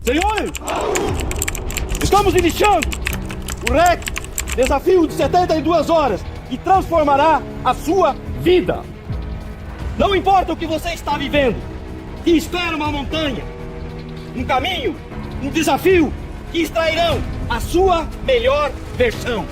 Senhores, estamos iniciando o REC, desafio de 72 horas, que transformará a sua vida. Não importa o que você está vivendo, que espera uma montanha, um caminho, um desafio, que extrairão a sua melhor versão.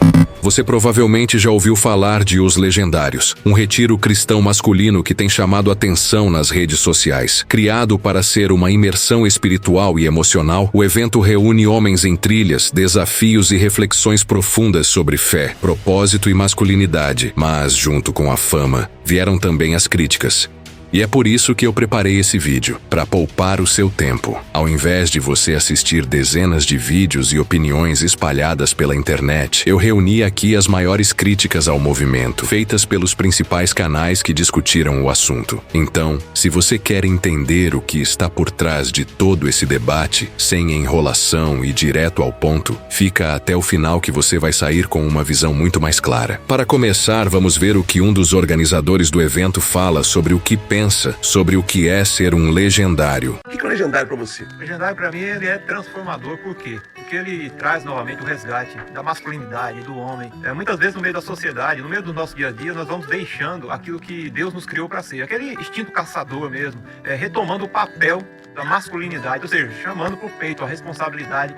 Você provavelmente já ouviu falar de Os Legendários, um retiro cristão masculino que tem chamado atenção nas redes sociais. Criado para ser uma imersão espiritual e emocional, o evento reúne homens em trilhas, desafios e reflexões profundas sobre fé, propósito e masculinidade. Mas, junto com a fama, vieram também as críticas. E é por isso que eu preparei esse vídeo, para poupar o seu tempo. Ao invés de você assistir dezenas de vídeos e opiniões espalhadas pela internet, eu reuni aqui as maiores críticas ao movimento, feitas pelos principais canais que discutiram o assunto. Então, se você quer entender o que está por trás de todo esse debate, sem enrolação e direto ao ponto, fica até o final que você vai sair com uma visão muito mais clara. Para começar, vamos ver o que um dos organizadores do evento fala sobre o que pensa sobre o que é ser um legendário. O que é um legendário para você? O legendário para mim ele é transformador, por quê? Porque ele traz novamente o resgate da masculinidade, do homem. Muitas vezes no meio da sociedade, no meio do nosso dia a dia, nós vamos deixando aquilo que Deus nos criou para ser. Aquele instinto caçador mesmo, retomando o papel da masculinidade, ou seja, chamando para o peito a responsabilidade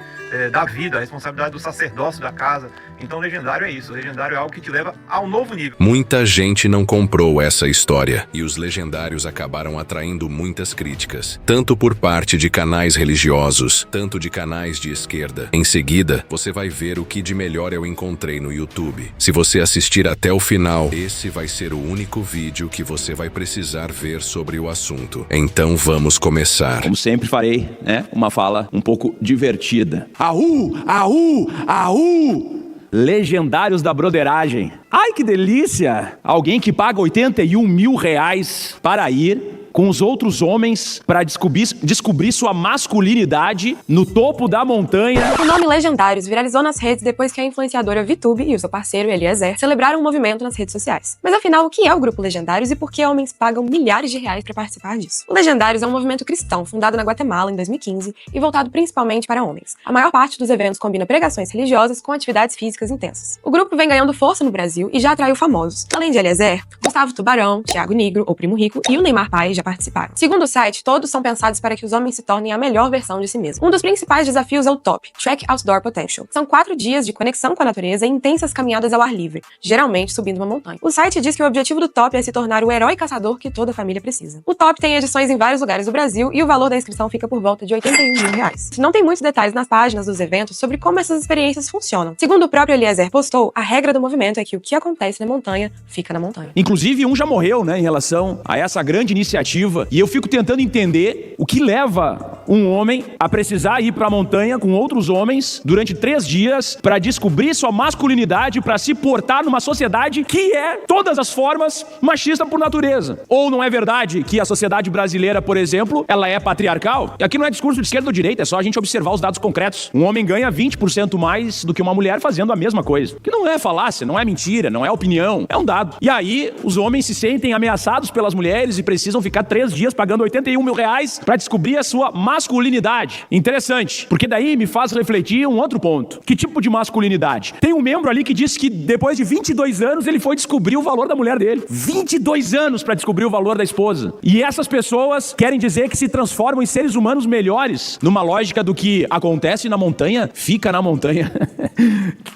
da vida, a responsabilidade do sacerdócio da casa. Então legendário é isso, legendário é algo que te leva ao novo nível. Muita gente não comprou essa história, e os legendários acabaram atraindo muitas críticas, tanto por parte de canais religiosos, tanto de canais de esquerda. Em seguida, você vai ver o que de melhor eu encontrei no YouTube. Se você assistir até o final, esse vai ser o único vídeo que você vai precisar ver sobre o assunto. Então vamos começar. Como sempre farei, uma fala um pouco divertida. Aú, aú, aú! Legendários da broderagem. Ai, que delícia! Alguém que paga 81 mil reais para ir com os outros homens para descobrir sua masculinidade no topo da montanha. O nome Legendários viralizou nas redes depois que a influenciadora VTube e o seu parceiro Eliezer celebraram um movimento nas redes sociais. Mas afinal, o que é o Grupo Legendários e por que homens pagam milhares de reais para participar disso? O Legendários é um movimento cristão fundado na Guatemala em 2015 e voltado principalmente para homens. A maior parte dos eventos combina pregações religiosas com atividades físicas intensas. O grupo vem ganhando força no Brasil e já atraiu famosos. Além de Eliezer, Gustavo Tubarão, Thiago Nigro, ou Primo Rico, e o Neymar Pai já participaram. Segundo o site, todos são pensados para que os homens se tornem a melhor versão de si mesmos. Um dos principais desafios é o TOP, Track Outdoor Potential. São 4 dias de conexão com a natureza e intensas caminhadas ao ar livre, geralmente subindo uma montanha. O site diz que o objetivo do TOP é se tornar o herói caçador que toda família precisa. O TOP tem edições em vários lugares do Brasil e o valor da inscrição fica por volta de 81 mil reais. Não tem muitos detalhes nas páginas dos eventos sobre como essas experiências funcionam. Segundo o próprio Eliezer postou, a regra do movimento é que o que acontece na montanha, fica na montanha. Inclusive, um já morreu, em relação a essa grande iniciativa. E eu fico tentando entender o que leva um homem a precisar ir para a montanha com outros homens durante 3 dias para descobrir sua masculinidade, para se portar numa sociedade que é, todas as formas, machista por natureza. Ou não é verdade que a sociedade brasileira, por exemplo, ela é patriarcal? E aqui não é discurso de esquerda ou direita, é só a gente observar os dados concretos. Um homem ganha 20% mais do que uma mulher fazendo a mesma coisa. Que não é falácia, não é mentira, não é opinião, é um dado. E aí, os homens se sentem ameaçados pelas mulheres e precisam ficar 3 dias pagando 81 mil reais para descobrir a sua masculinidade. Interessante, porque daí me faz refletir um outro ponto. Que tipo de masculinidade? Tem um membro ali que disse que depois de 22 anos ele foi descobrir o valor da mulher dele. 22 anos para descobrir o valor da esposa. E essas pessoas querem dizer que se transformam em seres humanos melhores, numa lógica do que acontece na montanha, fica na montanha.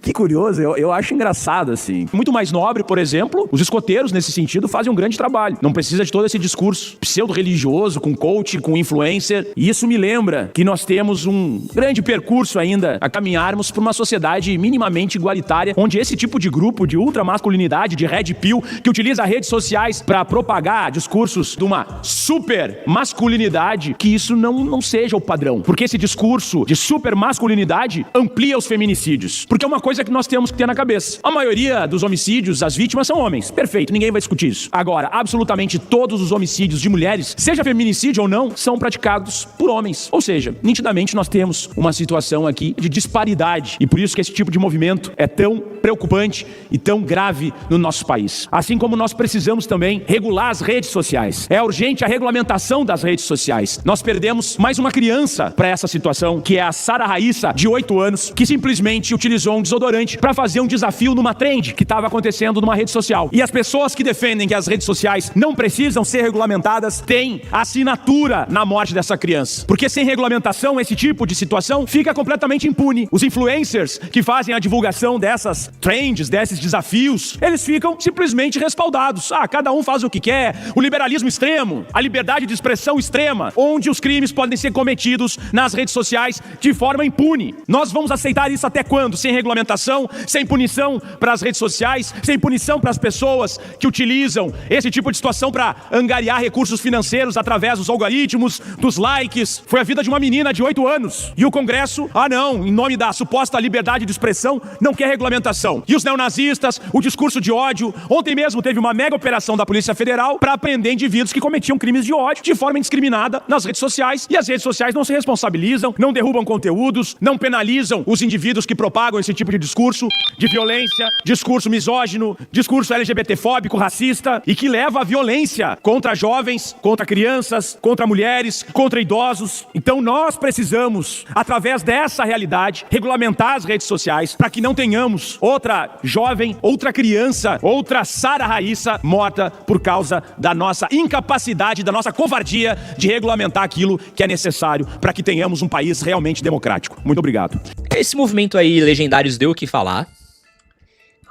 Que curioso, eu acho engraçado assim. Muito mais nobre, por exemplo, os escoteiros nesse sentido fazem um grande trabalho. Não precisa de todo esse discurso pseudo-religioso, com coach, com influencer. E isso me lembra que nós temos um grande percurso ainda a caminharmos para uma sociedade minimamente igualitária, onde esse tipo de grupo de ultramasculinidade, de red pill, que utiliza redes sociais para propagar discursos de uma super masculinidade, que isso não seja o padrão. Porque esse discurso de super masculinidade amplia os feminicídios. Porque é uma coisa que nós temos que ter na cabeça. A maioria dos homicídios, as vítimas são homens. Perfeito, ninguém vai discutir isso. Agora, absolutamente todos os homicídios de mulheres, seja feminicídio ou não, são praticados por homens. Ou seja, nitidamente nós temos uma situação aqui de disparidade e por isso que esse tipo de movimento é tão preocupante e tão grave no nosso país. Assim como nós precisamos também regular as redes sociais. É urgente a regulamentação das redes sociais. Nós perdemos mais uma criança para essa situação, que é a Sara Raíssa, de 8 anos, que simplesmente utilizou um desodorante para fazer um desafio numa trend que estava acontecendo numa rede social. E as pessoas que defendem que as redes sociais não precisam ser regulamentadas têm assinatura na morte dessa criança. Porque sem regulamentação, esse tipo de situação fica completamente impune. Os influencers que fazem a divulgação dessas trends, desses desafios, eles ficam simplesmente respaldados. Cada um faz o que quer. O liberalismo extremo, a liberdade de expressão extrema, onde os crimes podem ser cometidos nas redes sociais de forma impune. Nós vamos aceitar isso até quando? Sem regulamentação, sem punição para as redes sociais, sem punição para as pessoas que utilizam esse tipo de situação para angariar recursos financeiros através dos algoritmos, dos likes. Foi a vida de uma menina de 8 anos. E o Congresso, não, em nome da suposta liberdade de expressão, não quer regulamentação. E os neonazistas, o discurso de ódio. Ontem mesmo teve uma mega operação da Polícia Federal para prender indivíduos que cometiam crimes de ódio de forma indiscriminada nas redes sociais. E as redes sociais não se responsabilizam, não derrubam conteúdos, não penalizam os indivíduos que propagam esse tipo de discurso de violência, discurso misógino, discurso LGBTfóbico, racista e que leva à violência contra jovens, contra crianças, contra mulheres, contra idosos. Então nós precisamos, através dessa realidade, regulamentar as redes sociais para que não tenhamos outra jovem, outra criança, outra Sara Raíssa morta por causa da nossa incapacidade, da nossa covardia de regulamentar aquilo que é necessário para que tenhamos um país realmente democrático. Muito obrigado. Esse movimento aí, Legendários, deu o que falar.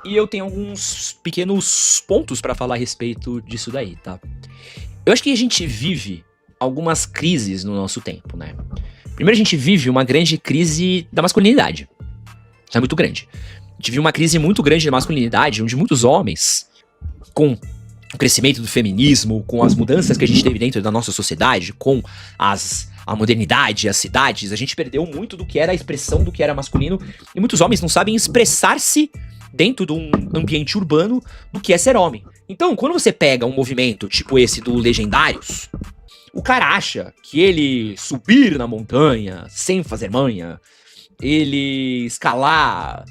E eu tenho alguns pequenos pontos pra falar a respeito disso daí, tá? Eu acho que a gente vive algumas crises no nosso tempo, né? Primeiro, a gente vive uma grande crise da masculinidade. Isso é muito grande. A gente vive uma crise muito grande da masculinidade, onde muitos homens, com o crescimento do feminismo, com as mudanças que a gente teve dentro da nossa sociedade, com a modernidade, as cidades, a gente perdeu muito do que era a expressão do que era masculino, e muitos homens não sabem expressar-se dentro de um ambiente urbano do que é ser homem. Então, quando você pega um movimento tipo esse do Legendários, o cara acha que ele subir na montanha sem fazer manha, ele escalar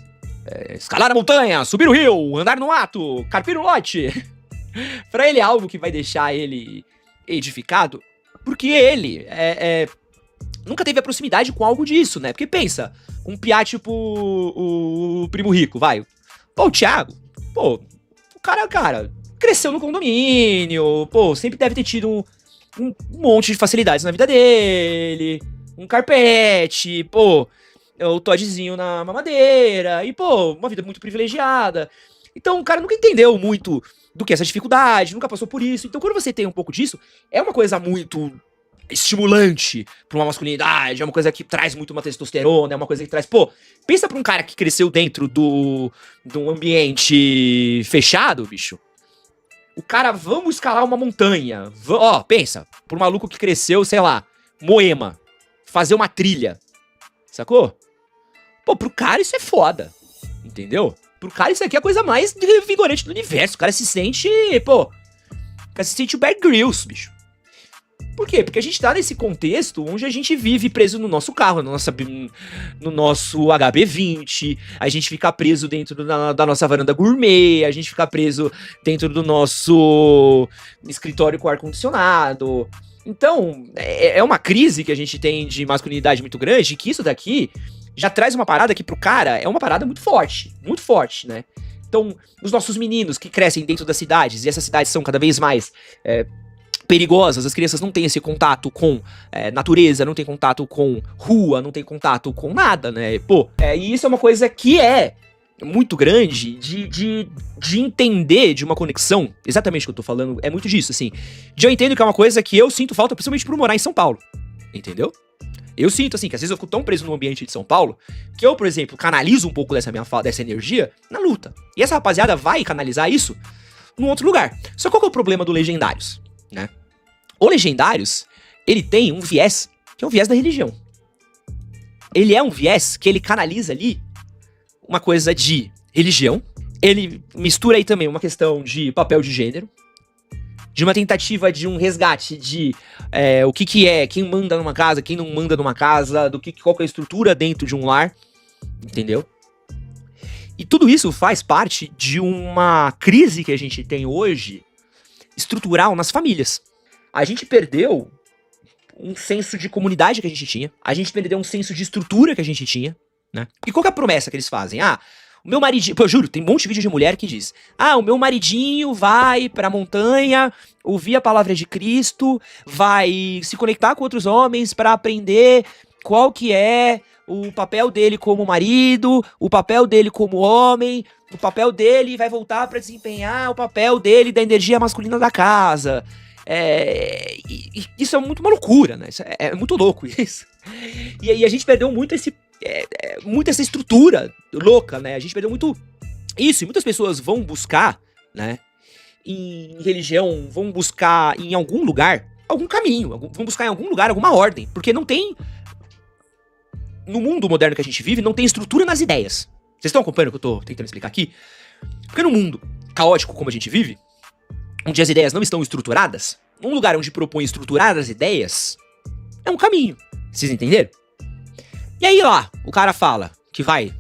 a montanha, subir o rio, andar no mato, carpir um lote, pra ele é algo que vai deixar ele edificado, porque ele nunca teve a proximidade com algo disso, né? Porque pensa, um piá tipo o Primo Rico, vai. Pô, o Thiago, o cara, cresceu no condomínio, sempre deve ter tido um monte de facilidades na vida dele, um carpete, o Toddzinho na mamadeira, e, uma vida muito privilegiada. Então, o cara nunca entendeu muito do que é essa dificuldade, nunca passou por isso. Então, quando você tem um pouco disso, é uma coisa muito estimulante pra uma masculinidade, é uma coisa que traz muito uma testosterona, é uma coisa que traz... pensa pra um cara que cresceu dentro de um ambiente fechado, bicho. O cara, vamos escalar uma montanha. Pensa, pro maluco que cresceu, sei lá, Moema, fazer uma trilha, sacou? Pro cara isso é foda, entendeu? Pro cara isso aqui é a coisa mais vigorante do universo. O cara se sente, o Bear Grylls, bicho. Por quê? Porque a gente tá nesse contexto onde a gente vive preso no nosso carro, no nosso HB20, a gente fica preso dentro da nossa varanda gourmet, a gente fica preso dentro do nosso escritório com ar-condicionado. Então, é uma crise que a gente tem de masculinidade muito grande, que isso daqui já traz uma parada que pro cara é uma parada muito forte, né? Então, os nossos meninos que crescem dentro das cidades, e essas cidades são cada vez mais perigosas, as crianças não têm esse contato com natureza, não têm contato com rua, não têm contato com nada, né? E isso é uma coisa que é muito grande de entender de uma conexão, exatamente o que eu tô falando, é muito disso, assim, de eu entendo que é uma coisa que eu sinto falta, principalmente por morar em São Paulo, entendeu? Eu sinto, assim, que às vezes eu fico tão preso no ambiente de São Paulo, que eu, por exemplo, canalizo um pouco dessa energia na luta, e essa rapaziada vai canalizar isso num outro lugar. Só qual que é o problema do Legendários, né? O Legendários, ele tem um viés, que é o viés da religião. Ele é um viés que ele canaliza ali uma coisa de religião, ele mistura aí também uma questão de papel de de uma tentativa de um resgate de o que é, quem manda numa casa, quem não manda numa casa, qual que é a estrutura dentro de um lar, entendeu? E tudo isso faz parte de uma crise que a gente tem hoje, estrutural, nas famílias. A gente perdeu um senso de comunidade que a gente tinha, a gente perdeu um senso de estrutura que a gente tinha, né? E qual que é a promessa que eles fazem? O meu maridinho... Pô, eu juro, tem um monte de vídeo de mulher que diz: o meu maridinho vai pra montanha, ouvir a palavra de Cristo, vai se conectar com outros homens pra aprender qual que é o papel dele como marido, o papel dele como homem, o papel dele vai voltar pra desempenhar o papel dele da energia masculina da casa. Isso é muito uma loucura, né? Isso é muito louco isso. E aí a gente perdeu muito muito essa estrutura louca, né? A gente perdeu muito isso. E muitas pessoas vão buscar, né? Em religião, vão buscar em algum lugar, algum caminho. Vão buscar em algum lugar, alguma ordem. Porque não tem... No mundo moderno que a gente vive, não tem estrutura nas ideias. Vocês estão acompanhando o que eu tô tentando explicar aqui? Porque no mundo caótico como a gente vive, onde as ideias não estão estruturadas, um lugar onde propõe estruturar as ideias é um caminho. Vocês entenderam? E aí lá, o cara fala que vai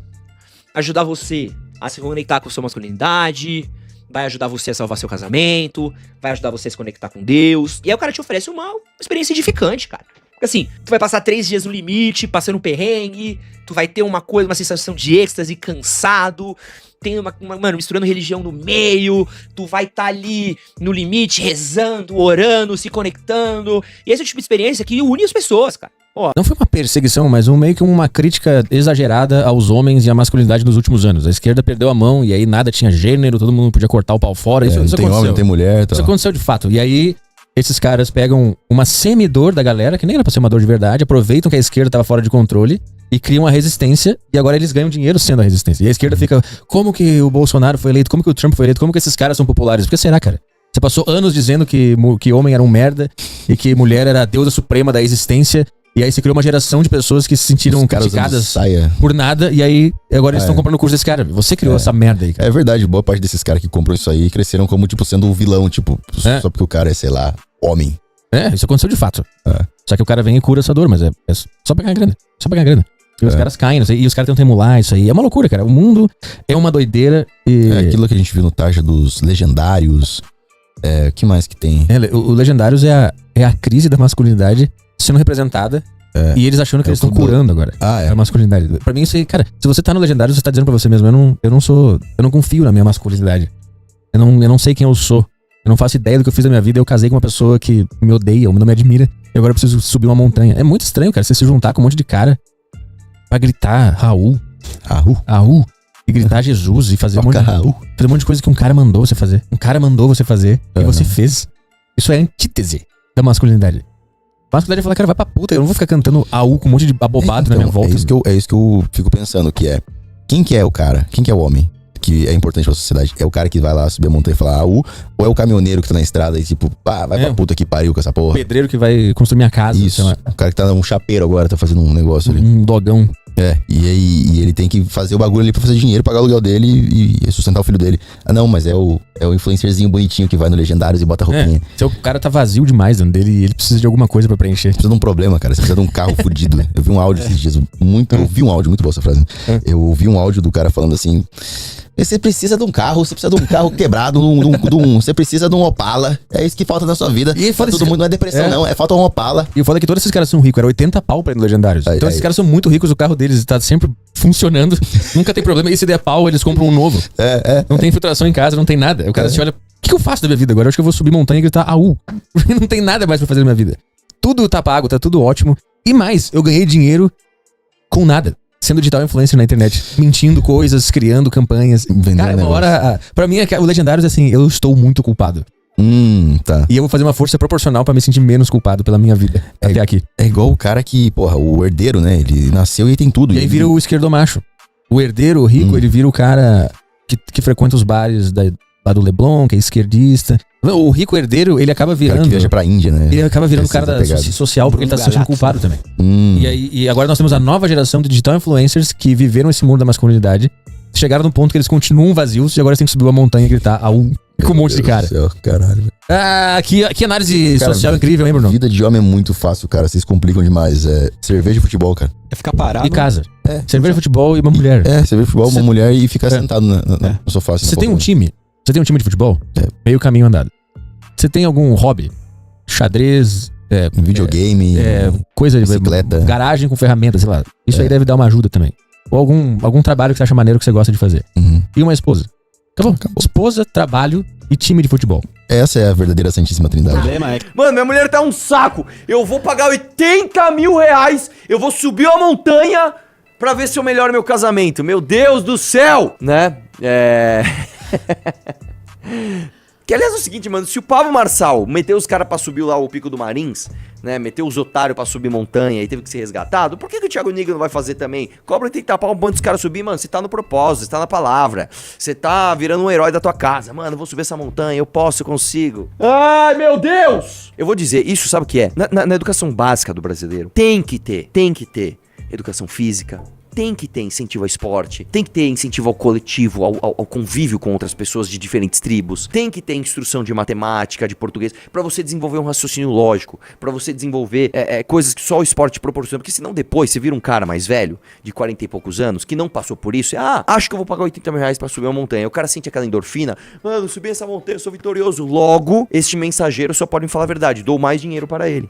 ajudar você a se conectar com sua masculinidade, vai ajudar você a salvar seu casamento, vai ajudar você a se conectar com Deus. E aí o cara te oferece uma experiência edificante, cara. Porque assim, tu vai passar 3 dias no limite, passando um perrengue, tu vai ter uma sensação de êxtase, cansado, tem mano, misturando religião no meio, tu vai estar ali no limite, rezando, orando, se conectando. E esse é o tipo de experiência que une as pessoas, cara. Não foi uma perseguição, mas meio que uma crítica exagerada aos homens e à masculinidade nos últimos anos. A esquerda perdeu a mão e aí nada tinha gênero, todo mundo podia cortar o pau fora. Isso não tem aconteceu. Homem, não tem mulher. Tá. Isso aconteceu de fato. E aí esses caras pegam uma semidor da galera, que nem era pra ser uma dor de verdade, aproveitam que a esquerda tava fora de controle e criam uma resistência, e agora eles ganham dinheiro sendo a resistência. E a esquerda fica, como que o Bolsonaro foi eleito, como que o Trump foi eleito, como que esses caras são populares? Por que será, cara? Você passou anos dizendo que homem era um merda e que mulher era a deusa suprema da existência, e aí você criou uma geração de pessoas que se sentiram criticadas por nada, e aí agora eles estão comprando o curso desse cara. Você criou essa merda aí, cara. É verdade, boa parte desses caras que compram isso aí cresceram como, tipo, sendo um vilão, tipo, só porque o cara é, sei lá, homem. Isso aconteceu de fato. Só que o cara vem e cura essa dor, mas é só pra ganhar grana. Só pra ganhar grana. E os caras caem, e os caras tentam emular isso aí. É uma loucura, cara. O mundo é uma doideira e... aquilo que a gente viu no Tarja dos legendários. O que mais que tem? O Legendários é a crise da masculinidade sendo representada. E eles achando que eles estão curando agora a masculinidade. Pra mim, isso aí, cara, se você tá no Legendário, você tá dizendo pra você mesmo, eu não confio na minha masculinidade. Eu não sei quem eu sou. Eu não faço ideia do que eu fiz na minha vida. Eu casei com uma pessoa que me odeia ou não me admira. E agora eu preciso subir uma montanha. É muito estranho, cara, você se juntar com um monte de cara pra gritar Raul. E gritar Jesus e fazer um monte de coisa que um cara mandou você fazer. Um cara mandou você fazer e você fez. Isso é a antítese da masculinidade. A masculinidade é falar, cara, vai pra puta. Eu não vou ficar cantando AU com um monte de abobado na minha volta. É isso que eu fico pensando, que é... Quem que é o cara? Quem que é o homem? Que é importante pra sociedade. É o cara que vai lá subir a montanha e falar AU? Ou é o caminhoneiro que tá na estrada e tipo, vai pra puta que pariu com essa porra? O pedreiro que vai construir minha casa. Isso. O cara que tá um chapeiro agora, tá fazendo um negócio ali. Um dogão. E ele tem que fazer o bagulho ali pra fazer dinheiro, pagar o aluguel dele e sustentar o filho dele. Não, mas é o influencerzinho bonitinho que vai no Legendários e bota a roupinha. Se o cara tá vazio demais dentro dele e ele precisa de alguma coisa pra preencher. Precisa de um problema, cara. Você precisa de um carro fudido. Eu vi um áudio esses dias, ouvi um áudio, muito boa essa frase. Eu ouvi um áudio do cara falando assim... Você precisa de um carro, quebrado, você precisa de um Opala. É isso que falta na sua vida. E todo mundo não é depressão, não. Falta um Opala. E o foda é que todos esses caras são ricos. Era 80 pau pra ir no Legendários. Então esses caras são muito ricos, o carro deles tá sempre funcionando. Nunca tem problema. E se der pau, eles compram um novo. Não tem infiltração em casa, não tem nada. O cara se olha, o que eu faço da minha vida agora? Eu acho que eu vou subir montanha e gritar AU. Não tem nada mais pra fazer na minha vida. Tudo tá pago, tá tudo ótimo. E mais, eu ganhei dinheiro com nada. Sendo digital influencer na internet, mentindo coisas, criando campanhas. Cara, uma hora... Pra mim, o Legendários é assim, eu estou muito culpado. Tá. E eu vou fazer uma força proporcional pra me sentir menos culpado pela minha vida até aqui. É igual o cara que, porra, o herdeiro, né? Ele nasceu e tem tudo. E aí vira o esquerdomacho. O herdeiro, o rico, ele vira o cara que frequenta os bares lá do Leblon, que é esquerdista. O rico herdeiro, ele acaba virando... O cara que viaja pra Índia, né? Ele acaba virando o cara da social porque ele tá se sentindo culpado também. E agora nós temos a nova geração de digital influencers que viveram esse mundo da masculinidade. Chegaram num ponto que eles continuam vazios e agora eles têm que subir uma montanha e gritar AU. Com um monte de cara. Meu Deus do céu, caralho. Velho. Ah, que análise Cara, social incrível, hein, Bruno? Vida de homem é muito fácil, cara. Vocês complicam demais. É cerveja e futebol, cara. É ficar parado. E casa. É. Cerveja, futebol e uma mulher. É, cerveja, futebol, uma mulher e ficar sentado no sofá. Assim, Você na tem um poltrona. time? Você tem um time de futebol? Meio caminho andado. Você tem algum hobby? Xadrez, Um videogame, coisa de bicicleta. garagem com ferramentas, sei lá. Isso aí deve dar uma ajuda também. Ou algum trabalho que você acha maneiro que você gosta de fazer. Uhum. E uma esposa. Acabou. Esposa, trabalho e time de futebol. Essa é a verdadeira Santíssima Trindade. Mano, minha mulher tá um saco. Eu vou pagar 80 mil reais. Eu vou subir uma montanha pra ver se eu melhoro meu casamento. Meu Deus do céu! Né? Que aliás é o seguinte, mano, se o Pablo Marçal meteu os caras pra subir lá o Pico do Marins, né, meteu os otários pra subir montanha e teve que ser resgatado, por que o Thiago Nigro não vai fazer também? Cobra tem que tapar um bando dos caras subir, mano, você tá no propósito, você tá na palavra, você tá virando um herói da tua casa, mano, eu vou subir essa montanha, eu posso, eu consigo. Ai, meu Deus! Eu vou dizer, isso sabe o que é? Na educação básica do brasileiro, tem que ter educação física, tem que ter incentivo ao esporte, tem que ter incentivo ao coletivo, ao convívio com outras pessoas de diferentes tribos, tem que ter instrução de matemática, de português, pra você desenvolver um raciocínio lógico, pra você desenvolver coisas que só o esporte proporciona, porque senão depois você vira um cara mais velho, de 40 e poucos anos, que não passou por isso, acho que eu vou pagar 80 mil reais pra subir uma montanha, o cara sente aquela endorfina, mano, subi essa montanha, eu sou vitorioso, logo, este mensageiro só pode me falar a verdade, dou mais dinheiro para ele.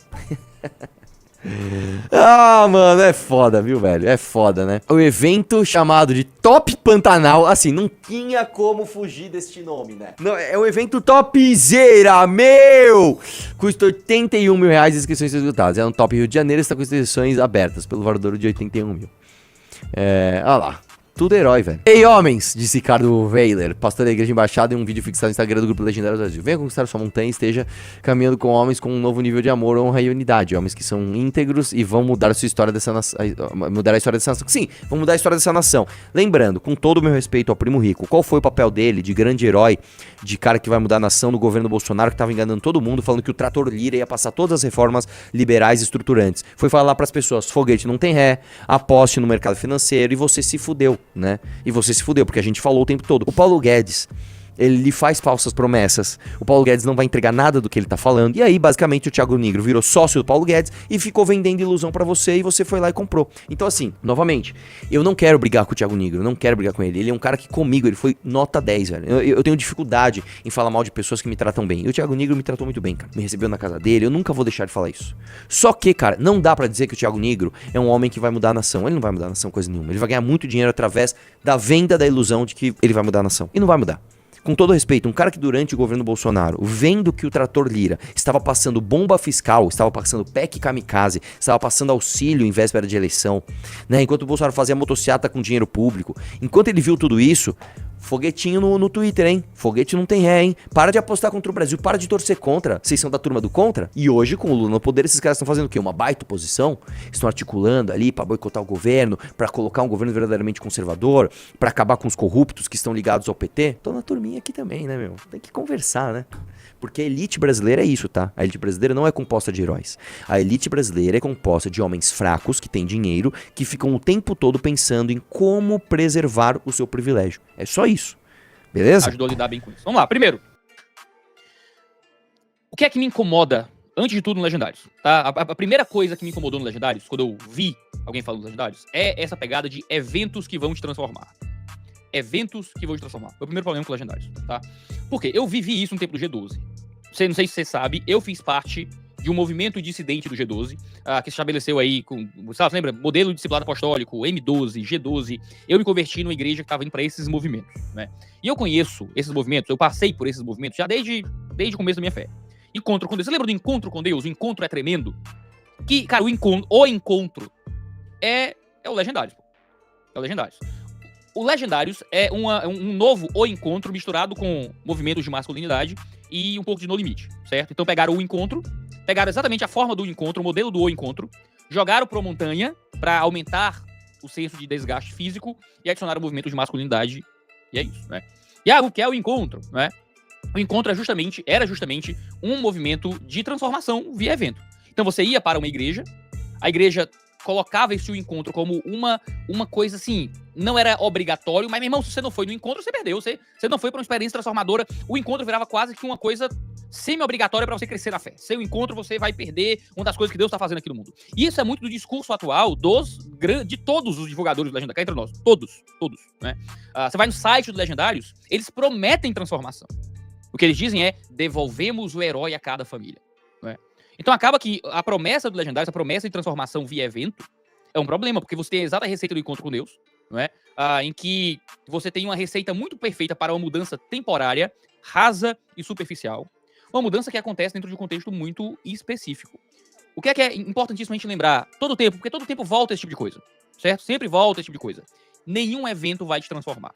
Mano, é foda, viu, velho? É foda, né? O evento chamado de Top Pantanal, assim, não tinha como fugir deste nome, né? Não, é um evento topzera, meu! Custa 81 mil reais as inscrições esgotadas. É um Top Rio de Janeiro, está com inscrições abertas pelo valor de 81 mil. Olha lá. Tudo herói, velho. Ei, homens, disse Ricardo Weiler, pastor da Igreja Embaixada, em um vídeo fixado no Instagram do Grupo Legendário do Brasil. Venha conquistar sua montanha e esteja caminhando com homens com um novo nível de amor, honra e unidade. Homens que são íntegros e vão mudar a sua história dessa nação. Mudar a história dessa nação. Sim, vão mudar a história dessa nação. Lembrando, com todo o meu respeito ao Primo Rico, qual foi o papel dele de grande herói, de cara que vai mudar a nação no governo Bolsonaro, que tava enganando todo mundo, falando que o Trator Lira ia passar todas as reformas liberais e estruturantes. Foi falar pras pessoas, foguete não tem ré, aposte no mercado financeiro e você se fudeu, né? E você se fudeu, porque a gente falou o tempo todo. O Paulo Guedes, ele faz falsas promessas. O Paulo Guedes não vai entregar nada do que ele tá falando. E aí, basicamente, o Thiago Nigro virou sócio do Paulo Guedes e ficou vendendo ilusão pra você e você foi lá e comprou. Então, assim, novamente, eu não quero brigar com o Thiago Nigro, não quero brigar com ele. Ele é um cara que comigo, ele foi nota 10, velho. Eu tenho dificuldade em falar mal de pessoas que me tratam bem. E o Thiago Nigro me tratou muito bem, cara. Me recebeu na casa dele, eu nunca vou deixar de falar isso. Só que, cara, não dá pra dizer que o Thiago Nigro é um homem que vai mudar a nação. Ele não vai mudar a nação coisa nenhuma. Ele vai ganhar muito dinheiro através da venda da ilusão de que ele vai mudar a nação. E não vai mudar. Com todo respeito, um cara que durante o governo Bolsonaro, vendo que o Trator Lira estava passando bomba fiscal, estava passando PEC kamikaze, estava passando auxílio em véspera de eleição, né? Enquanto o Bolsonaro fazia motociata com dinheiro público, enquanto ele viu tudo isso, foguetinho no Twitter, hein? Foguete não tem ré, hein? Para de apostar contra o Brasil, para de torcer contra. Vocês são da turma do contra? E hoje, com o Lula no poder, esses caras estão fazendo o quê? Uma baita oposição? Estão articulando ali pra boicotar o governo, pra colocar um governo verdadeiramente conservador, pra acabar com os corruptos que estão ligados ao PT? Tô na turminha aqui também, né, meu? Tem que conversar, né? Porque a elite brasileira é isso, tá? A elite brasileira não é composta de heróis. A elite brasileira é composta de homens fracos, que têm dinheiro, que ficam o tempo todo pensando em como preservar o seu privilégio. É só isso. Beleza? Ajudou a lidar bem com isso. Vamos lá, primeiro. O que é que me incomoda, antes de tudo, no Legendários? Tá? A primeira coisa que me incomodou no Legendários, quando eu vi alguém falando dos Legendários, é essa pegada de eventos que vão te transformar. Eventos que vão te transformar. Foi o primeiro problema com Legendários, tá? Porque eu vivi isso no tempo do G12. Não sei se você sabe, eu fiz parte de um movimento dissidente do G12, que se estabeleceu aí com, sabe, lembra? Modelo discipulado apostólico, M12, G12. Eu me converti numa igreja que estava indo para esses movimentos, né? E eu conheço esses movimentos, eu passei por esses movimentos já desde o começo da minha fé. Encontro com Deus. Você lembra do encontro com Deus? O encontro é tremendo. Que, cara, o encontro é o Legendários. É o Legendários. O Legendários é um novo O Encontro misturado com movimentos de masculinidade e um pouco de No Limite, certo? Então pegaram o encontro, pegaram exatamente a forma do encontro, o modelo do O Encontro, jogaram pro montanha para aumentar o senso de desgaste físico e adicionaram movimentos de masculinidade, e é isso, né? E o que é o encontro, né? O encontro era justamente um movimento de transformação via evento. Então você ia para uma igreja, a igreja colocava esse encontro como uma coisa assim, não era obrigatório, mas, meu irmão, se você não foi no encontro, você perdeu. Você não foi pra uma experiência transformadora. O encontro virava quase que uma coisa semi-obrigatória pra você crescer na fé. Sem o encontro, você vai perder uma das coisas que Deus tá fazendo aqui no mundo. E isso é muito do discurso atual de todos os divulgadores do Legendários, cá entre nós. Todos, né? Você vai no site do Legendários, eles prometem transformação. O que eles dizem é, devolvemos o herói a cada família. Né? Então acaba que a promessa do Legendários, a promessa de transformação via evento, é um problema, porque você tem a exata receita do encontro com Deus, não é? Em que você tem uma receita muito perfeita para uma mudança temporária, rasa e superficial. Uma mudança que acontece dentro de um contexto muito específico. O que é importantíssimo a gente lembrar todo tempo, porque todo tempo volta esse tipo de coisa, certo? Sempre volta esse tipo de coisa. Nenhum evento vai te transformar,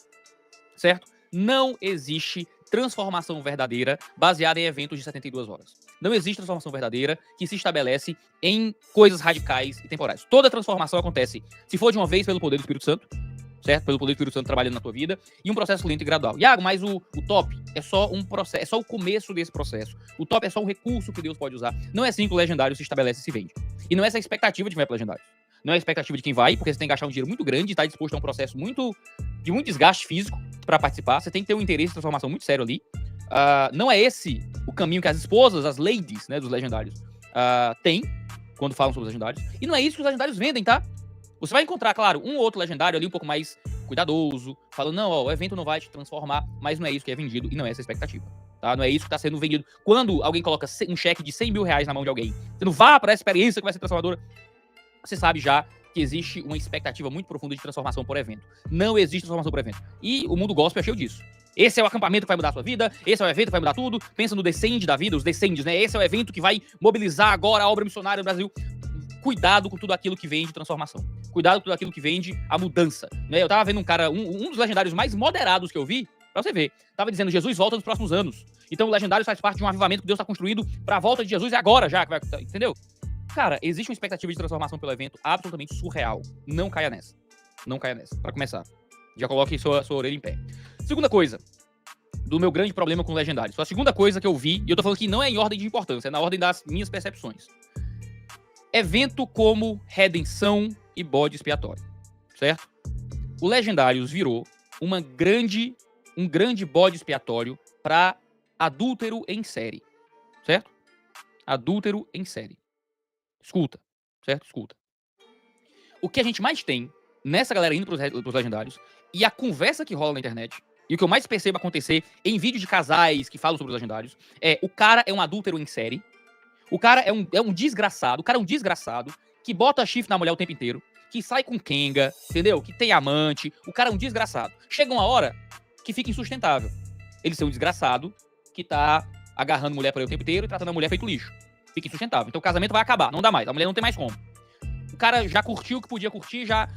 certo? Não existe transformação verdadeira baseada em eventos de 72 horas. Não existe transformação verdadeira que se estabelece em coisas radicais e temporais. Toda transformação acontece, se for de uma vez, pelo poder do Espírito Santo, certo? Pelo poder do Espírito Santo trabalhando na tua vida, e um processo lento e gradual. Iago, mas o top é só um processo, é só o começo desse processo. O top é só um recurso que Deus pode usar. Não é assim que o Legendário se estabelece e se vende. E não é essa a expectativa de quem vai pro Legendário. Não é a expectativa de quem vai, porque você tem que gastar um dinheiro muito grande e está disposto a um processo de muito desgaste físico para participar. Você tem que ter um interesse de transformação muito sério ali. Não é esse o caminho que as esposas, as ladies, né, dos Legendários, têm quando falam sobre os Legendários. E não é isso que os Legendários vendem, tá? Você vai encontrar, claro, um ou outro Legendário ali um pouco mais cuidadoso, falando, não, ó, o evento não vai te transformar, mas não é isso que é vendido e não é essa a expectativa. Tá? Não é isso que está sendo vendido. Quando alguém coloca um cheque de 100 mil reais na mão de alguém, você não vá para essa experiência que vai ser transformadora, você sabe já que existe uma expectativa muito profunda de transformação por evento. Não existe transformação por evento. E o mundo gospel é cheio disso. Esse é o acampamento que vai mudar a sua vida, esse é o evento que vai mudar tudo. Pensa no Descende da vida, os Descendes, né? Esse é o evento que vai mobilizar agora a obra missionária no Brasil. Cuidado com tudo aquilo que vem de transformação. Cuidado com tudo aquilo que vem de a mudança. Né? Eu tava vendo um cara, um dos Legendários mais moderados que eu vi, pra você ver, tava dizendo, Jesus volta nos próximos anos. Então o Legendário faz parte de um avivamento que Deus tá construindo pra volta de Jesus e agora já, que vai, entendeu? Cara, existe uma expectativa de transformação pelo evento absolutamente surreal. Não caia nessa. Não caia nessa. Pra começar. Já coloque sua orelha em pé. Segunda coisa, do meu grande problema com Legendários. A segunda coisa que eu vi, e eu tô falando que não é em ordem de importância, é na ordem das minhas percepções. Evento como redenção e bode expiatório. Certo? O Legendários virou um grande bode expiatório pra adúltero em série. Certo? Adúltero em série. Escuta, certo? Escuta. O que a gente mais tem nessa galera indo pros Legendários e a conversa que rola na internet, e o que eu mais percebo acontecer em vídeos de casais que falam sobre os Legendários, é o cara é um adúltero em série, o cara é um desgraçado, o cara é um desgraçado que bota chifre na mulher o tempo inteiro, que sai com quenga, entendeu? Que tem amante, o cara é um desgraçado. Chega uma hora que fica insustentável. Ele ser um desgraçado que tá agarrando mulher por aí o tempo inteiro e tratando a mulher feito lixo. Fica insustentável. Então o casamento vai acabar, não dá mais. A mulher não tem mais como. O cara já curtiu o que podia curtir, já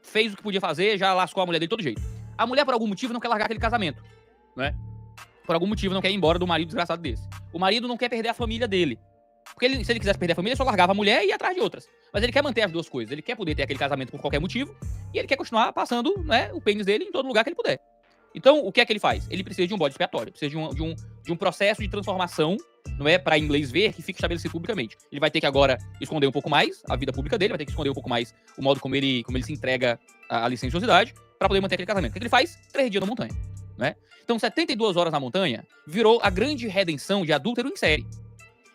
fez o que podia fazer, já lascou a mulher dele de todo jeito. A mulher, por algum motivo, não quer largar aquele casamento, né? Por algum motivo, não quer ir embora do marido desgraçado desse. O marido não quer perder a família dele. Porque se ele quisesse perder a família, ele só largava a mulher e ia atrás de outras. Mas ele quer manter as duas coisas. Ele quer poder ter aquele casamento por qualquer motivo e ele quer continuar passando, né, o pênis dele em todo lugar que ele puder. Então, o que é que ele faz? Ele precisa de um bode expiatório, precisa de um processo de transformação, não é, para inglês ver, que fica estabelecido publicamente. Ele vai ter que agora esconder um pouco mais a vida pública dele, vai ter que esconder um pouco mais o modo como ele se entrega à licenciosidade para poder manter aquele casamento. O que ele faz? 3 dias na montanha, né? Então, 72 horas na montanha virou a grande redenção de adúltero em série.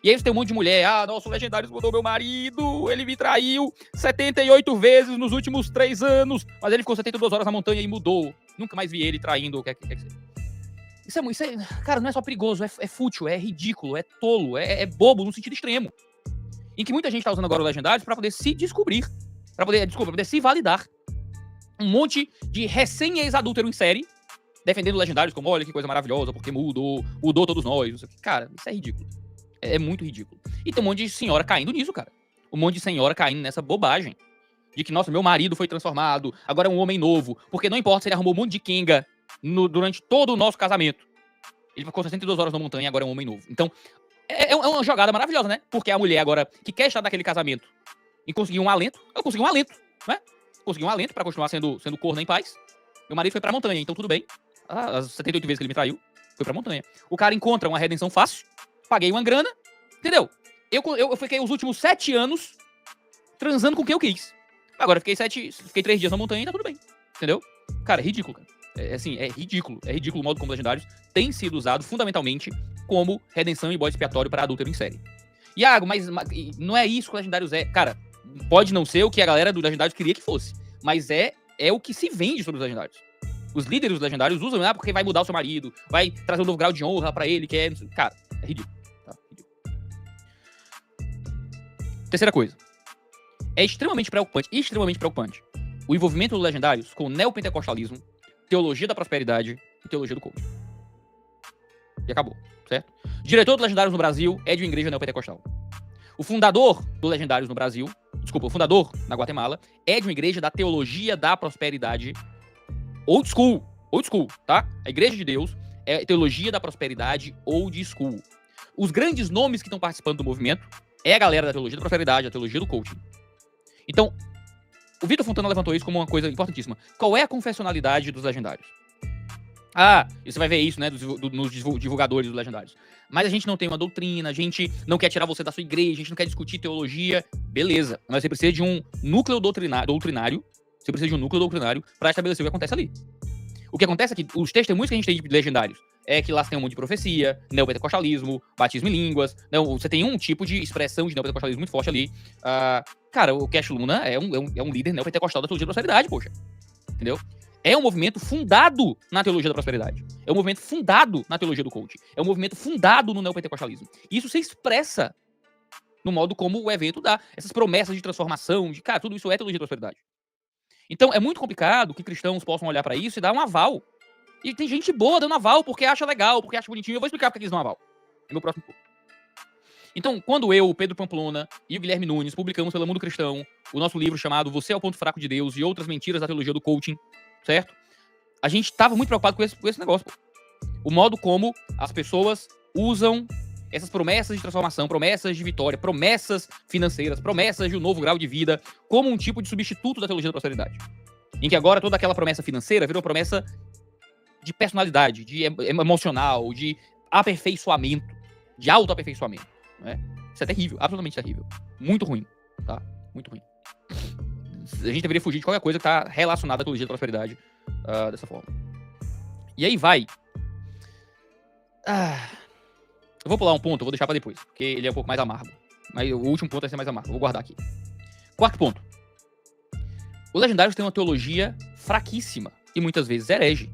E aí você tem um monte de mulher, nossa, o Legendários mudou meu marido, ele me traiu 78 vezes nos últimos 3 anos, mas ele ficou 72 horas na montanha e mudou. Nunca mais vi ele traindo, o que quer que seja. Isso é, cara, não é só perigoso, é fútil, é ridículo, é tolo, é bobo no sentido extremo. Em que muita gente tá usando agora o Legendários pra poder se descobrir, pra poder se validar. Um monte de recém-ex-adúltero em série, defendendo Legendários como, olha que coisa maravilhosa, porque mudou todos nós. Não sei o que. Cara, isso é ridículo. É muito ridículo. E tem um monte de senhora caindo nisso, cara. Um monte de senhora caindo nessa bobagem. De que, nossa, meu marido foi transformado, agora é um homem novo. Porque não importa se ele arrumou um monte de quenga durante todo o nosso casamento. Ele ficou 62 horas na montanha e agora é um homem novo. Então, é uma jogada maravilhosa, né? Porque a mulher agora, que quer estar naquele casamento e conseguir um alento, ela conseguiu um alento, né? Conseguiu um alento pra continuar sendo corno em paz. Meu marido foi pra montanha, então tudo bem. As 78 vezes que ele me traiu, foi pra montanha. O cara encontra uma redenção fácil, paguei uma grana, entendeu? Eu fiquei os últimos 7 anos transando com quem eu quis. Agora fiquei 3 dias na montanha e tá tudo bem. Entendeu? Cara, é ridículo, cara. É ridículo. É ridículo o modo como Legendários tem sido usado fundamentalmente como redenção e bode expiatório para adúltero em série. Iago, mas não é isso que o Legendários é. Cara, pode não ser o que a galera do Legendários queria que fosse, mas é o que se vende sobre os Legendários. Os líderes dos Legendários usam, porque vai mudar o seu marido, vai trazer um novo grau de honra pra ele, que é... Cara, é ridículo. Tá? Ridículo. Terceira coisa. É extremamente preocupante o envolvimento dos Legendários com o neopentecostalismo, teologia da prosperidade e teologia do coaching. E acabou, certo? O diretor do Legendários no Brasil é de uma igreja neopentecostal. O fundador do Legendários no Brasil, o fundador na Guatemala, é de uma igreja da teologia da prosperidade old school, tá? A igreja de Deus é teologia da prosperidade old school. Os grandes nomes que estão participando do movimento é a galera da teologia da prosperidade, a teologia do coaching. Então, o Vitor Fontana levantou isso como uma coisa importantíssima. Qual é a confessionalidade dos Legendários? E você vai ver isso, né, nos divulgadores dos Legendários. Mas a gente não tem uma doutrina, a gente não quer tirar você da sua igreja, a gente não quer discutir teologia. Beleza, mas você precisa de um núcleo doutrinário. Você precisa de um núcleo doutrinário para estabelecer o que acontece ali. O que acontece é que os testemunhos que a gente tem de Legendários é que lá você tem um monte de profecia, neopentecostalismo, batismo em línguas. Você tem um tipo de expressão de neopentecostalismo muito forte ali. Cara, o Cash Luna é um líder neopentecostal da teologia da prosperidade, poxa. Entendeu? É um movimento fundado na teologia da prosperidade. É um movimento fundado na teologia do coaching. É um movimento fundado no neopentecostalismo. Isso se expressa no modo como o evento dá. Essas promessas de transformação, cara, tudo isso é teologia da prosperidade. Então, é muito complicado que cristãos possam olhar pra isso e dar um aval. E tem gente boa dando aval porque acha legal, porque acha bonitinho. Eu vou explicar porque eles dão aval. É meu próximo ponto. Então, quando eu, o Pedro Pamplona e o Guilherme Nunes publicamos pela Mundo Cristão o nosso livro chamado Você é o Ponto Fraco de Deus e Outras Mentiras da Teologia do Coaching, certo? A gente estava muito preocupado com esse negócio, pô. O modo como as pessoas usam essas promessas de transformação, promessas de vitória, promessas financeiras, promessas de um novo grau de vida, como um tipo de substituto da teologia da prosperidade. Em que agora toda aquela promessa financeira virou promessa de personalidade, de emocional, de aperfeiçoamento, de autoaperfeiçoamento. Né? Isso é terrível, absolutamente terrível. Muito ruim, tá? Muito ruim. A gente deveria fugir de qualquer coisa que está relacionada à teologia da prosperidade dessa forma. E aí vai... Eu vou pular um ponto, eu vou deixar pra depois, porque ele é um pouco mais amargo. Mas o último ponto vai ser mais amargo, eu vou guardar aqui. Quarto ponto. Os Legendários têm uma teologia fraquíssima e muitas vezes herege.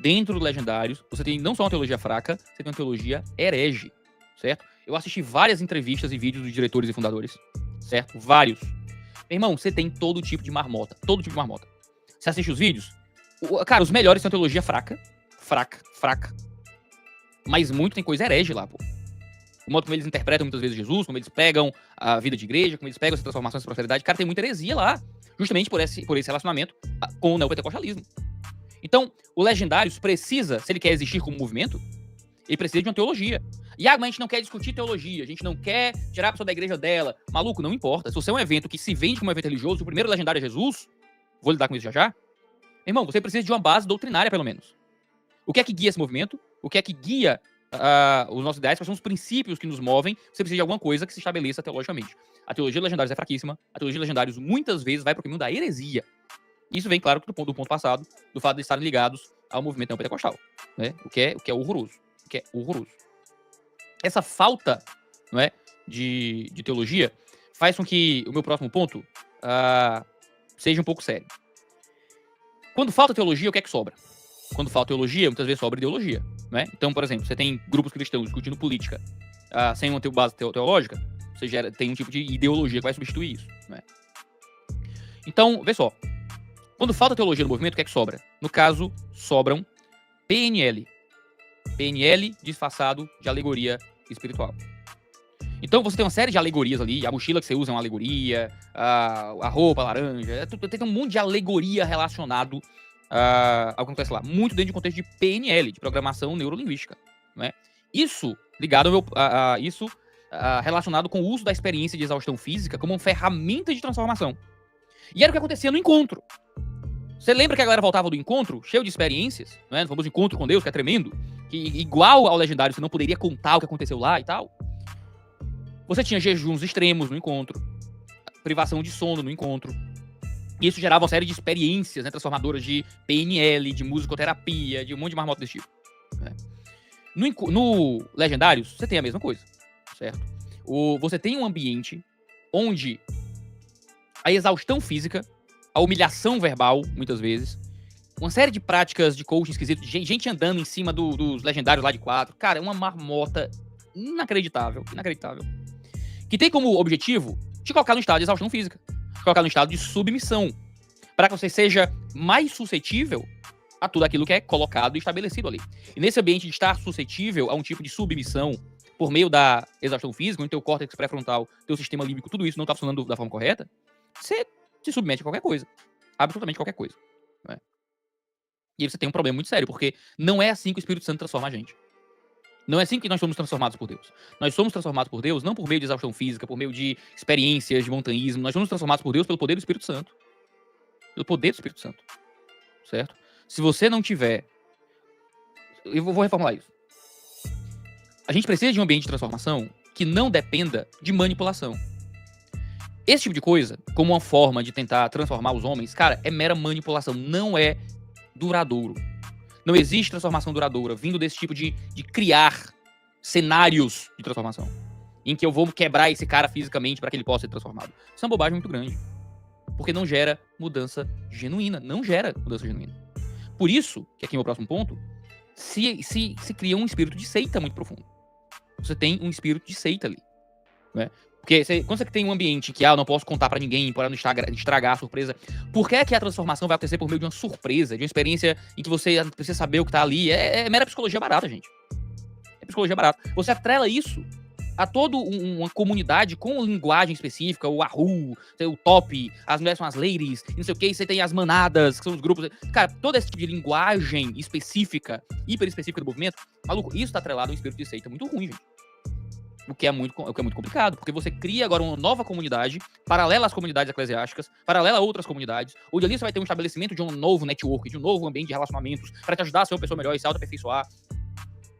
Dentro dos Legendários, você tem não só uma teologia fraca, você tem uma teologia herege, certo? Eu assisti várias entrevistas e vídeos dos diretores e fundadores, certo? Vários. Meu irmão, você tem todo tipo de marmota, todo tipo de marmota. Você assiste os vídeos? Cara, os melhores têm uma teologia fraca. Mas muito tem coisa herege lá, pô. O modo como eles interpretam muitas vezes Jesus, como eles pegam a vida de igreja, como eles pegam essa transformação, essa prosperidade. Cara, tem muita heresia lá. Justamente por esse relacionamento com o neopentecostalismo. Então, o Legendários precisa, se ele quer existir como movimento, ele precisa de uma teologia. E mas a gente não quer discutir teologia, a gente não quer tirar a pessoa da igreja dela. Maluco, não importa. Se você é um evento que se vende como um evento religioso, o primeiro Legendário é Jesus, vou lidar com isso já. Irmão, você precisa de uma base doutrinária, pelo menos. O que é que guia esse movimento? O que é que guia os nossos ideais? Quais são os princípios que nos movem? Você precisa de alguma coisa que se estabeleça teologicamente. A teologia dos Legendários é fraquíssima. A teologia dos Legendários muitas vezes vai para o caminho da heresia. Isso vem, claro, do ponto passado, do fato de estarem ligados ao movimento neopentecostal, né? O que é horroroso. Essa falta, não é, de teologia faz com que o meu próximo ponto seja um pouco sério. Quando falta teologia, o que é que sobra? Quando falta teologia, muitas vezes sobra ideologia, né? Então, por exemplo, você tem grupos cristãos discutindo política sem uma base teológica, você tem um tipo de ideologia que vai substituir isso, né? Então, vê só. Quando falta teologia no movimento, o que é que sobra? No caso, sobram PNL. PNL disfarçado de alegoria espiritual. Então, você tem uma série de alegorias ali, a mochila que você usa é uma alegoria, a roupa laranja, tem um monte de alegoria relacionado ao que acontece lá. Muito dentro de contexto de PNL, de programação neurolinguística, né? Isso ligado relacionado com o uso da experiência de exaustão física como uma ferramenta de transformação. E era o que acontecia no encontro. Você lembra que a galera voltava do encontro, cheio de experiências, né? No famoso encontro com Deus, que é tremendo, que igual ao Legendário você não poderia contar o que aconteceu lá e tal. Você tinha jejuns extremos no encontro. privação de sono no encontro. E isso gerava uma série de experiências, né, transformadoras de PNL, de musicoterapia, de um monte de marmota desse tipo. Né? No Legendários, você tem a mesma coisa, certo? Você tem um ambiente onde a exaustão física, a humilhação verbal, muitas vezes, uma série de práticas de coaching esquisito, gente andando em cima dos Legendários lá de 4, cara, é uma marmota inacreditável, que tem como objetivo te colocar no estado de exaustão física, te colocar no estado de submissão, para que você seja mais suscetível a tudo aquilo que é colocado e estabelecido ali. E nesse ambiente de estar suscetível a um tipo de submissão por meio da exaustão física, onde teu córtex pré-frontal, teu sistema límbico, tudo isso não está funcionando da forma correta, você se submete a qualquer coisa. Absolutamente qualquer coisa. Né? E aí você tem um problema muito sério, porque não é assim que o Espírito Santo transforma a gente. Não é assim que nós somos transformados por Deus. Nós somos transformados por Deus não por meio de exaustão física, por meio de experiências de montanhismo. Nós somos transformados por Deus pelo poder do Espírito Santo. Pelo poder do Espírito Santo. Certo? Se você não tiver... Eu vou reformular isso. A gente precisa de um ambiente de transformação que não dependa de manipulação. Esse tipo de coisa, como uma forma de tentar transformar os homens, cara, é mera manipulação. Não é duradouro. Não existe transformação duradoura vindo desse tipo de criar cenários de transformação. Em que eu vou quebrar esse cara fisicamente para que ele possa ser transformado. Isso é uma bobagem muito grande. Porque não gera mudança genuína. Não gera mudança genuína. Por isso, que aqui é o meu próximo ponto, se cria um espírito de seita muito profundo. Você tem um espírito de seita ali. Né? Porque quando você tem um ambiente que eu não posso contar pra ninguém, para não estragar a surpresa, por que é que a transformação vai acontecer por meio de uma surpresa, de uma experiência em que você precisa saber o que tá ali? É mera psicologia barata, gente. É psicologia barata. Você atrela isso a toda uma comunidade com linguagem específica, o Ahu, o Top, as mulheres são as ladies, não sei o que, e você tem as manadas, que são os grupos. Cara, todo esse tipo de linguagem específica, hiper específica do movimento, maluco, isso tá atrelado a um espírito de seita muito ruim, gente. O que é muito complicado, porque você cria agora uma nova comunidade, paralela às comunidades eclesiásticas, paralela a outras comunidades, onde ali você vai ter um estabelecimento de um novo network, de um novo ambiente de relacionamentos, para te ajudar a ser uma pessoa melhor e se auto-aperfeiçoar.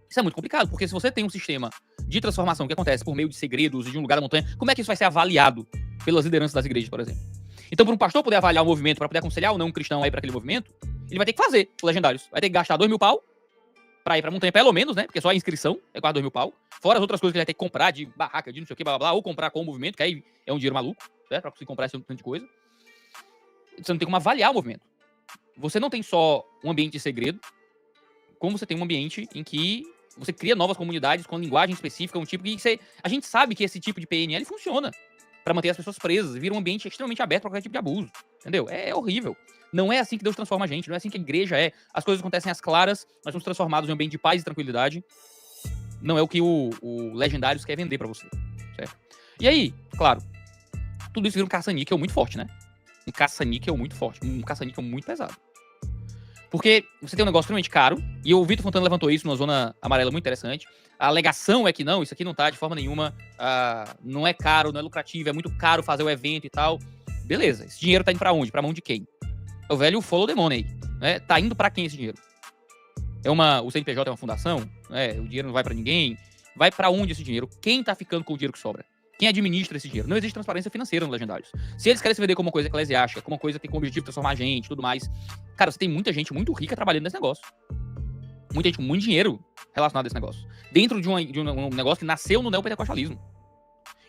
Isso é muito complicado, porque se você tem um sistema de transformação que acontece por meio de segredos e de um lugar da montanha, como é que isso vai ser avaliado pelas lideranças das igrejas, por exemplo? Então, para um pastor poder avaliar o movimento, para poder aconselhar ou não um cristão aí para aquele movimento, ele vai ter que fazer os Legendários. Vai ter que gastar 2.000 pau pra ir pra montanha, pelo menos, né? Porque só a inscrição é quase 2.000 pau. Fora as outras coisas que ele vai ter que comprar, de barraca, de não sei o que, blá, blá, blá, ou comprar com o movimento, que aí é um dinheiro maluco, né? Pra conseguir comprar esse tanto de coisa. Você não tem como avaliar o movimento. Você não tem só um ambiente de segredo, como você tem um ambiente em que você cria novas comunidades com linguagem específica, um tipo que a gente sabe que esse tipo de PNL funciona pra manter as pessoas presas, vira um ambiente extremamente aberto pra qualquer tipo de abuso, entendeu? É horrível. Não é assim que Deus transforma a gente, não é assim que a igreja é. As coisas acontecem às claras, nós somos transformados em um ambiente de paz e tranquilidade. Não é o que o Legendários quer vender pra você, certo? E aí, claro, tudo isso vira um caça-níquel muito forte, né? Um caça-níquel muito forte, um caça-níquel muito pesado. Porque você tem um negócio extremamente caro, e o Vitor Fontana levantou isso numa zona amarela muito interessante. A alegação é que não, isso aqui não tá de forma nenhuma, não é caro, não é lucrativo, é muito caro fazer o evento e tal. Beleza, esse dinheiro tá indo pra onde? Pra mão de quem? É o velho follow the money, né? Tá indo pra quem esse dinheiro? O CNPJ é uma fundação, né? O dinheiro não vai pra ninguém. Vai pra onde esse dinheiro? Quem tá ficando com o dinheiro que sobra? Quem administra esse dinheiro? Não existe transparência financeira no Legendários. Se eles querem se vender como uma coisa eclesiástica, como uma coisa que tem como objetivo transformar a gente e tudo mais, cara, você tem muita gente muito rica trabalhando nesse negócio. Muita gente com muito dinheiro relacionado a esse negócio. Dentro de um negócio que nasceu no neopentecostalismo.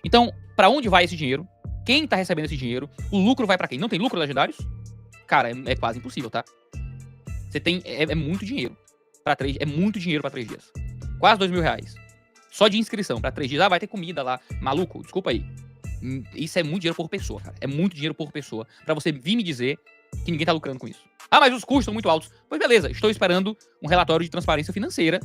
Então, pra onde vai esse dinheiro? Quem tá recebendo esse dinheiro? O lucro vai pra quem? Não tem lucro Legendários? Cara, é quase impossível, tá? Você tem... É muito dinheiro. É muito dinheiro pra 3 dias. Quase 2.000 reais. Só de inscrição pra 3 dias. Vai ter comida lá. Maluco, desculpa aí. Isso é muito dinheiro por pessoa, cara. É muito dinheiro por pessoa. Pra você vir me dizer que ninguém tá lucrando com isso. Ah, mas os custos são muito altos. Pois beleza, estou esperando um relatório de transparência financeira.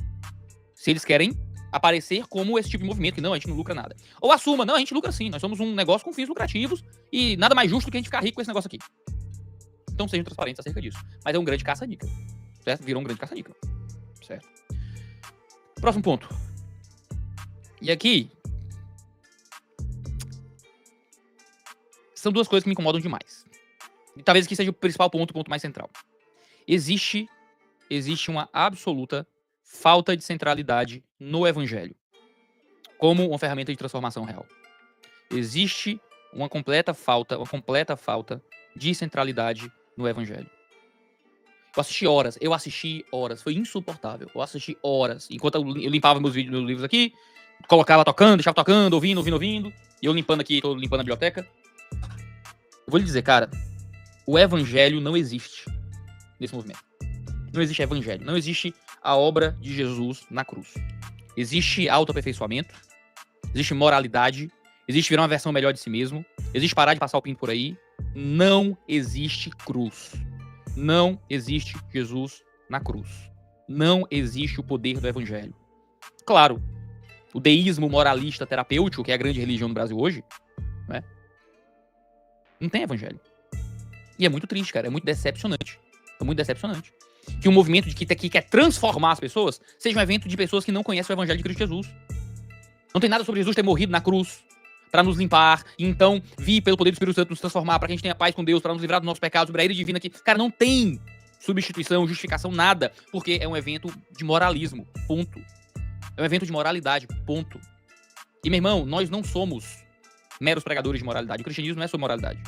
Se eles querem aparecer como esse tipo de movimento, que não, a gente não lucra nada. Ou assuma, não, a gente lucra sim. Nós somos um negócio com fins lucrativos e nada mais justo do que a gente ficar rico com esse negócio aqui. Então sejam transparentes acerca disso. Mas é um grande caça-níquel, certo? Virou um grande caça-níquel, certo? Próximo ponto. E aqui são duas coisas que me incomodam demais. E talvez aqui seja o principal ponto, o ponto mais central. Existe uma absoluta falta de centralidade no evangelho como uma ferramenta de transformação real. Existe uma completa falta de centralidade no evangelho. Eu assisti horas, foi insuportável. Eu assisti horas, enquanto eu limpava meus livros aqui, colocava tocando, deixava tocando, ouvindo, e eu limpando aqui, tô limpando a biblioteca. Eu vou lhe dizer, cara, o evangelho não existe nesse movimento. Não existe evangelho, não existe a obra de Jesus na cruz. Existe autoaperfeiçoamento, existe moralidade, existe virar uma versão melhor de si mesmo, existe parar de passar o pinto por aí. Não existe cruz. Não existe Jesus na cruz. Não existe o poder do evangelho. Claro, o deísmo moralista terapêutico, que é a grande religião no Brasil hoje, né? Não tem evangelho. E é muito triste, cara. É muito decepcionante. É muito decepcionante. Que um movimento que quer transformar as pessoas seja um evento de pessoas que não conhecem o evangelho de Cristo Jesus. Não tem nada sobre Jesus ter morrido na cruz para nos limpar, e então vir pelo poder do Espírito Santo nos transformar, para que a gente tenha paz com Deus, para nos livrar dos nossos pecados, sobre a ira divina aqui. Cara, não tem substituição, justificação, nada, porque é um evento de moralismo, ponto. É um evento de moralidade, ponto. E, meu irmão, nós não somos meros pregadores de moralidade. O cristianismo não é sobre moralidade.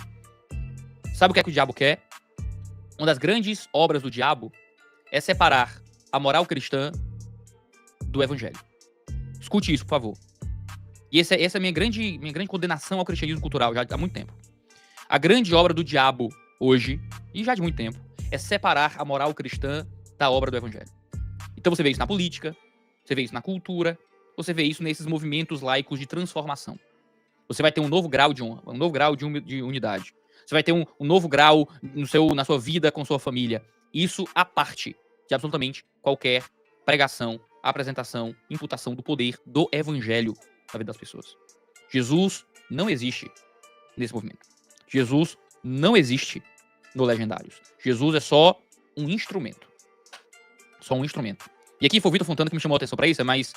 Sabe o que é que o diabo quer? Uma das grandes obras do diabo é separar a moral cristã do evangelho. Escute isso, por favor. E essa é a minha grande condenação ao cristianismo cultural, já há muito tempo. A grande obra do diabo hoje, e já de muito tempo, é separar a moral cristã da obra do evangelho. Então você vê isso na política, você vê isso na cultura, você vê isso nesses movimentos laicos de transformação. Você vai ter um novo grau de honra, um novo grau de unidade. Você vai ter um novo grau na sua vida com sua família. Isso à parte de absolutamente qualquer pregação, apresentação, imputação do poder do evangelho na vida das pessoas. Jesus não existe nesse movimento. Jesus não existe no Legendários. Jesus é só um instrumento. Só um instrumento. E aqui foi o Vitor Fontana que me chamou a atenção para isso. É mais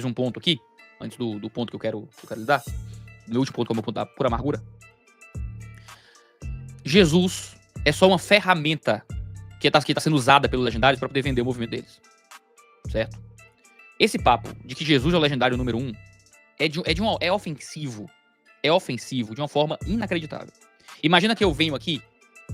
um ponto aqui, antes do ponto que eu quero lhe dar. Meu último ponto, que é o meu ponto da pura amargura. Jesus é só uma ferramenta que está sendo usada pelos Legendários para poder vender o movimento deles. Certo? Esse papo de que Jesus é o Legendário número 1 é ofensivo. É ofensivo de uma forma inacreditável. Imagina que eu venho aqui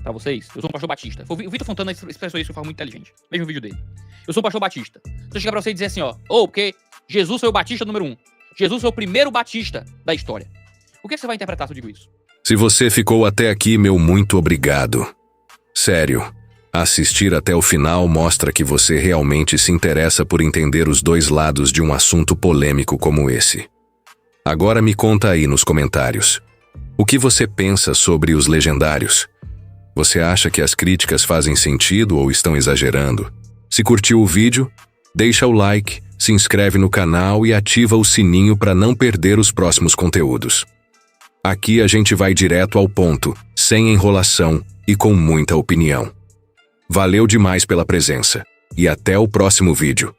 pra vocês, eu sou um pastor batista. O Vitor Fontana expressou isso de forma muito inteligente. Veja o vídeo dele. Eu sou um pastor batista. Se eu chegar pra você e dizer assim, porque Jesus foi o batista número 1. Jesus foi o primeiro batista da história. O que você vai interpretar se eu digo isso? Se você ficou até aqui, meu muito obrigado. Sério, assistir até o final mostra que você realmente se interessa por entender os dois lados de um assunto polêmico como esse. Agora me conta aí nos comentários. O que você pensa sobre os Legendários? Você acha que as críticas fazem sentido ou estão exagerando? Se curtiu o vídeo, deixa o like, se inscreve no canal e ativa o sininho para não perder os próximos conteúdos. Aqui a gente vai direto ao ponto, sem enrolação e com muita opinião. Valeu demais pela presença. E até o próximo vídeo.